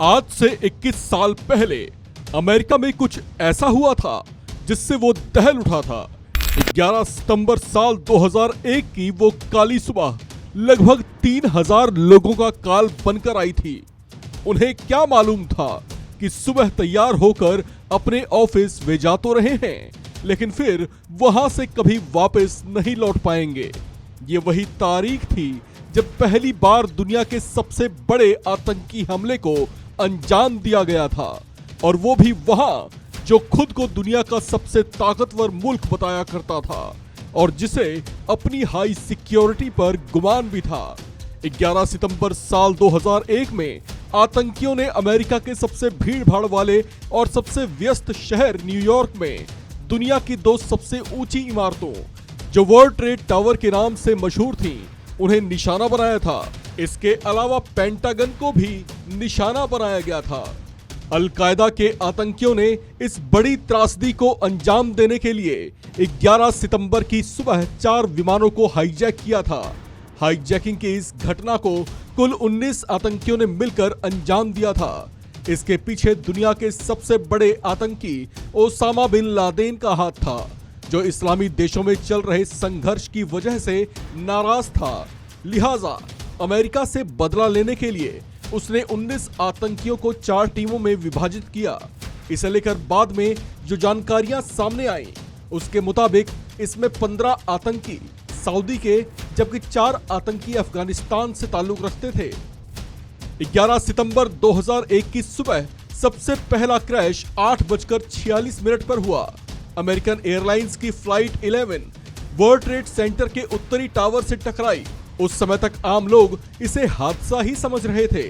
आज से 21 साल पहले अमेरिका में कुछ ऐसा हुआ था जिससे वो दहल उठा था। 11 सितंबर साल 2001 की वो काली सुबह लगभग 3000 लोगों का काल बनकर आई थी। उन्हें क्या मालूम था कि सुबह तैयार होकर अपने ऑफिस वे जा तो रहे हैं, लेकिन फिर वहां से कभी वापस नहीं लौट पाएंगे। ये वही तारीख थी जब पहली बार दुनिया के सबसे बड़े आतंकी हमले को अंजाम दिया गया था, और वो भी वहां जो खुद को दुनिया का सबसे ताकतवर मुल्क बताया करता था और जिसे अपनी हाई सिक्योरिटी पर गुमान भी था। 11 सितंबर साल 2001 में आतंकियों ने अमेरिका के सबसे भीड़-भाड़ वाले और सबसे व्यस्त शहर न्यूयॉर्क में दुनिया की दो सबसे ऊंची इमारतों, जो वर्ल्ड ट्रेड टावर के नाम से मशहूर थीं, उन्हें निशाना बनाया था। इसके अलावा पेंटागन को भी निशाना बनाया गया था। अल-कायदा के आतंकियों ने इस बड़ी त्रासदी को अंजाम देने के लिए 11 सितंबर की सुबह 4 विमानों को हाईजैक किया था। हाईजैकिंग की इस घटना को कुल 19 आतंकियों ने मिलकर अंजाम दिया था। इसके पीछे दुनिया के सबसे बड़े आतंकी ओसामा बिन लादेन का हाथ था, जो इस्लामी देशों में चल रहे संघर्ष की वजह से नाराज था। लिहाजा अमेरिका से बदला लेने के लिए उसने 19 आतंकियों को 4 टीमों में विभाजित किया। इसे लेकर बाद में जो जानकारियां सामने आई, उसके मुताबिक इसमें 15 आतंकी सऊदी के, जबकि 4 आतंकी अफगानिस्तान से ताल्लुक रखते थे। 11 सितंबर 2001 की सुबह सबसे पहला क्रैश 8:46 पर हुआ। अमेरिकन एयरलाइंस की फ्लाइट 11 वर्ल्ड ट्रेड सेंटर के उत्तरी टावर से टकराई। उस समय तक आम लोग इसे हादसा ही समझ रहे थे।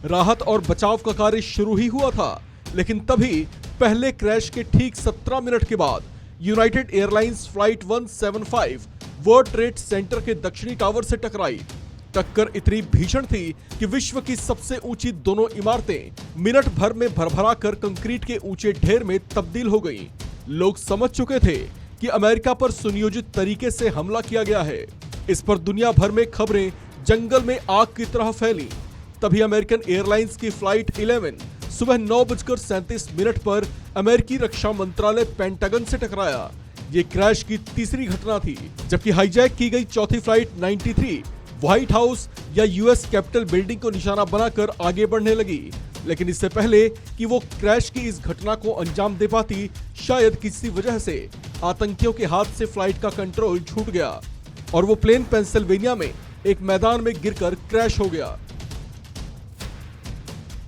राहत और बचाव का कार्य शुरू ही हुआ था, लेकिन तभी पहले क्रैश के ठीक 17 मिनट के बाद United airlines flight 175 world trade centre के दक्षिणी टावर से टकराई। टक्कर इतनी भीषण थी कि विश्व की सबसे ऊंची दोनों इमारतें मिनट भर में भरभरा कर कंक्रीट के ऊंचे ढेर में तब्दील हो गईं। लोग समझ चुके थे कि अमेरिका पर सुनियोजित तरीके से हमला किया गया है। इस पर दुनिया भर में खबरें जंगल में आग की तरह फैली। तभी अमेरिकन एयरलाइंस की फ्लाइट 11 सुबह 9:37 पर अमेरिकी रक्षा मंत्रालय पेंटागन से टकराया। ये क्रैश की तीसरी घटना थी, जबकि हाईजैक की गई चौथी फ्लाइट 93 व्हाइट हाउस या यूएस कैपिटल बिल्डिंग को निशाना बनाकर आगे बढ़ने लगी। लेकिन इससे पहले कि वो क्रैश की इस घटना को अंजाम दे पाती, शायद किसी वजह से आतंकियों के हाथ से फ्लाइट का कंट्रोल छूट गया और वो प्लेन पेंसिल्वेनिया में एक मैदान में गिरकर क्रैश हो गया।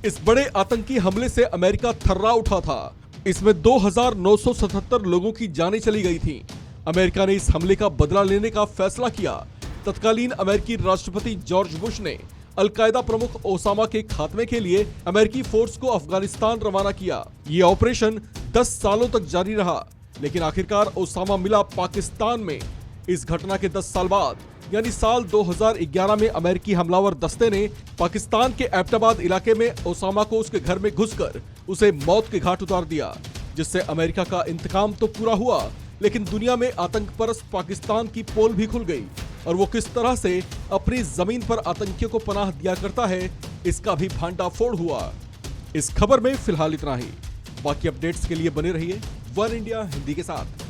इस बड़े आतंकी हमले से अमेरिका थर्रा उठा था। इसमें 2977 लोगों की जानें चली गई थीं। अमेरिका ने इस हमले का बदला लेने का फैसला किया। तत्कालीन अमेरिकी राष्ट्रपति जॉर्ज बुश ने अल-कायदा प्रमुख ओसामा के खात्मे के लिए अमेरिकी फोर्स को अफगानिस्तान रवाना किया। ये ऑपरेशन 10 सालों तक जारी रहा, लेकिन आखिरकार ओसामा मिला पाकिस्तान में। इस घटना के 10 साल बाद यानी साल 2011 में अमेरिकी हमलावर दस्ते ने पाकिस्तान के एबटाबाद इलाके में ओसामा को उसके घर में घुसकर उसे मौत के घाट उतार दिया, जिससे अमेरिका का इंतकाम तो पूरा हुआ, लेकिन दुनिया में आतंकपरस्त पाकिस्तान की पोल भी खुल गई और वो किस तरह से अपनी जमीन पर आतंकियों को पनाह दिया करता है, इसका भी भांडाफोड़ हुआ। इस खबर में फिलहाल इतना ही। बाकी अपडेट्स के लिए बने रहिए वन इंडिया हिंदी के साथ।